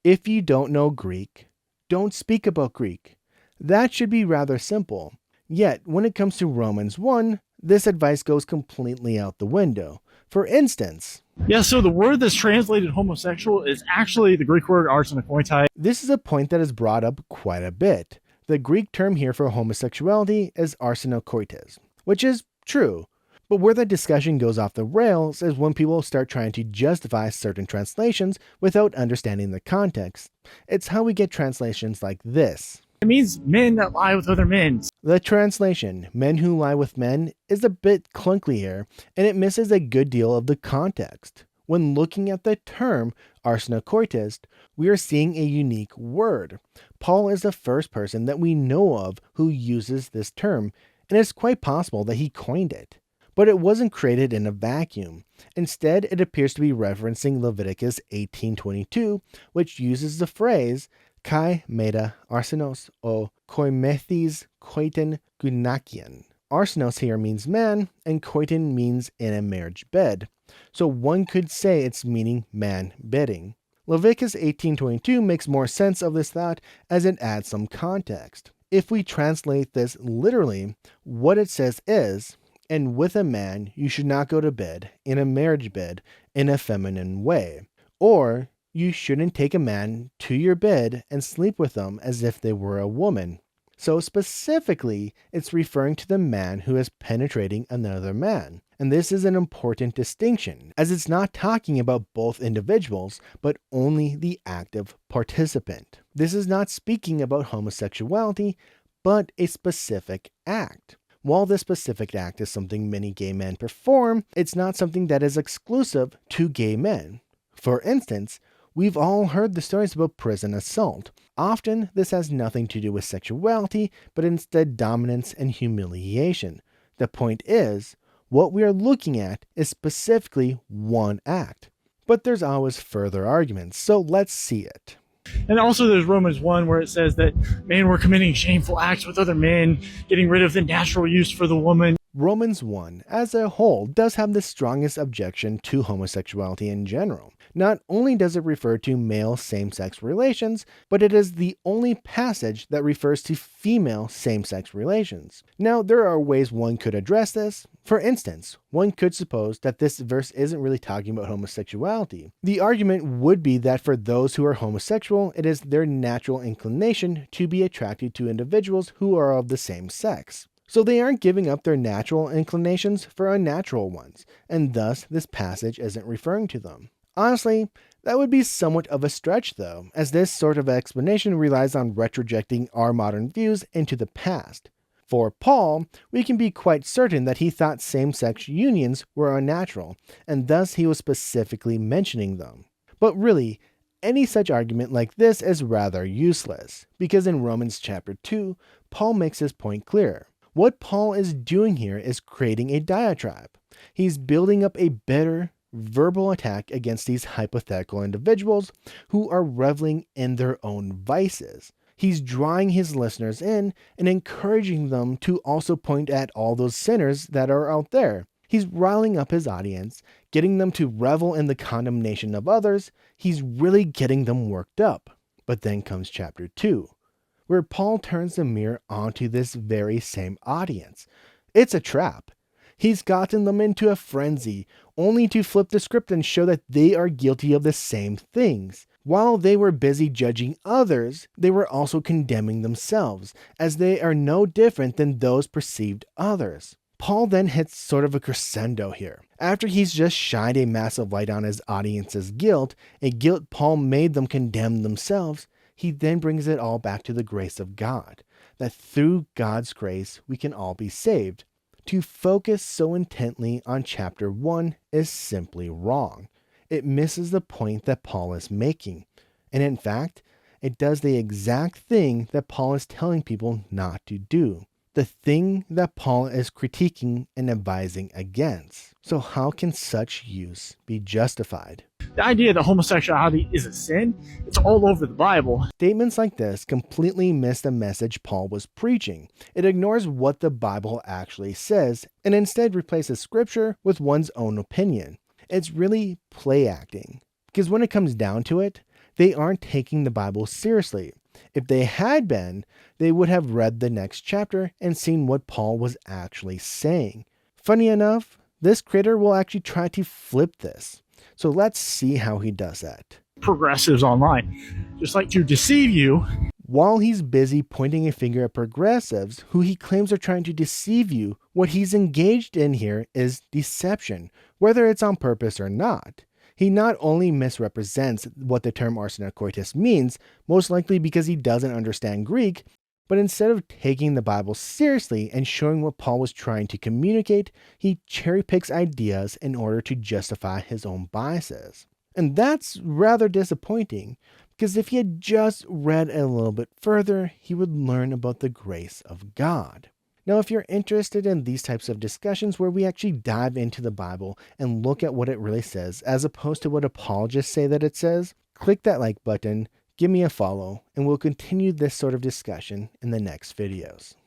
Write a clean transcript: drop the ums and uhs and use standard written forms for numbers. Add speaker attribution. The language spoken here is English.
Speaker 1: If you don't know Greek, don't speak about Greek. That should be rather simple. Yet, when it comes to Romans 1, this advice goes completely out the window. For instance,
Speaker 2: Yeah, so the word that's translated homosexual is actually the Greek word arsenokoitai.
Speaker 1: this is a point that is brought up quite a bit. The Greek term here for homosexuality is arsenokoites, which is true. But where the discussion goes off the rails is when people start trying to justify certain translations without understanding the context. It's how we get translations like this.
Speaker 2: It means men that lie with other men.
Speaker 1: The translation, men who lie with men, is a bit clunky here, and it misses a good deal of the context. When looking at the term arsenokoites, we are seeing a unique word. Paul is the first person that we know of who uses this term, and it's quite possible that he coined it. But it wasn't created in a vacuum. Instead, it appears to be referencing Leviticus 18:22, which uses the phrase kai meta arsenos o koimethis koiten gunakian. Arsenos here means man, and koiten means in a marriage bed. So one could say it's meaning man bedding. Leviticus 18:22 makes more sense of this thought as it adds some context. If we translate this literally, what it says is, and with a man you should not go to bed in a marriage bed in a feminine way. Or, you shouldn't take a man to your bed and sleep with them as if they were a woman. So specifically, it's referring to the man who is penetrating another man. And this is an important distinction, as it's not talking about both individuals, but only the active participant. This is not speaking about homosexuality, but a specific act. While this specific act is something many gay men perform, it's not something that is exclusive to gay men. For instance, we've all heard the stories about prison assault. Often, this has nothing to do with sexuality, but instead dominance and humiliation. The point is, what we are looking at is specifically one act. But there's always further arguments, so let's see it.
Speaker 2: And also there's Romans 1 where it says that men were committing shameful acts with other men, getting rid of the natural use for the woman.
Speaker 1: Romans 1, as a whole, does have the strongest objection to homosexuality in general. Not only does it refer to male same-sex relations, but it is the only passage that refers to female same-sex relations. Now, there are ways one could address this. For instance, one could suppose that this verse isn't really talking about homosexuality. The argument would be that for those who are homosexual, it is their natural inclination to be attracted to individuals who are of the same sex. So they aren't giving up their natural inclinations for unnatural ones, and thus this passage isn't referring to them. Honestly, that would be somewhat of a stretch though, as this sort of explanation relies on retrojecting our modern views into the past. For Paul, we can be quite certain that he thought same-sex unions were unnatural, and thus he was specifically mentioning them. But really, any such argument like this is rather useless, because in Romans chapter 2, Paul makes his point clear. What Paul is doing here is creating a diatribe. He's building up a bitter, verbal attack against these hypothetical individuals who are reveling in their own vices. He's drawing his listeners in and encouraging them to also point at all those sinners that are out there. He's riling up his audience, getting them to revel in the condemnation of others. He's really getting them worked up. But then comes chapter 2. Where Paul turns the mirror onto this very same audience. It's a trap. He's gotten them into a frenzy, only to flip the script and show that they are guilty of the same things. While they were busy judging others, they were also condemning themselves, as they are no different than those perceived others. Paul then hits sort of a crescendo here. After he's just shined a massive light on his audience's guilt, a guilt Paul made them condemn themselves, he then brings it all back to the grace of God, that through God's grace we can all be saved. To focus so intently on chapter 1 is simply wrong. It misses the point that Paul is making. And in fact, it does the exact thing that Paul is telling people not to do. The thing that Paul is critiquing and advising against. So how can such use be justified?
Speaker 2: The idea that homosexuality is a sin, it's all over the Bible.
Speaker 1: Statements like this completely miss the message Paul was preaching. It ignores what the Bible actually says and instead replaces scripture with one's own opinion. It's really play acting. Because when it comes down to it, they aren't taking the Bible seriously. If they had been, they would have read the next chapter and seen what Paul was actually saying. Funny enough, this critter will actually try to flip this. So let's see how he does that.
Speaker 2: Progressives online just like to deceive you.
Speaker 1: While he's busy pointing a finger at progressives who he claims are trying to deceive you, what he's engaged in here is deception, whether it's on purpose or not. He not only misrepresents what the term arsena coitus means, most likely because he doesn't understand Greek, but instead of taking the Bible seriously and showing what Paul was trying to communicate, he cherry picks ideas in order to justify his own biases. And that's rather disappointing, because if he had just read a little bit further, he would learn about the grace of God. Now, if you're interested in these types of discussions where we actually dive into the Bible and look at what it really says, as opposed to what apologists say that it says, click that like button, give me a follow, and we'll continue this sort of discussion in the next videos.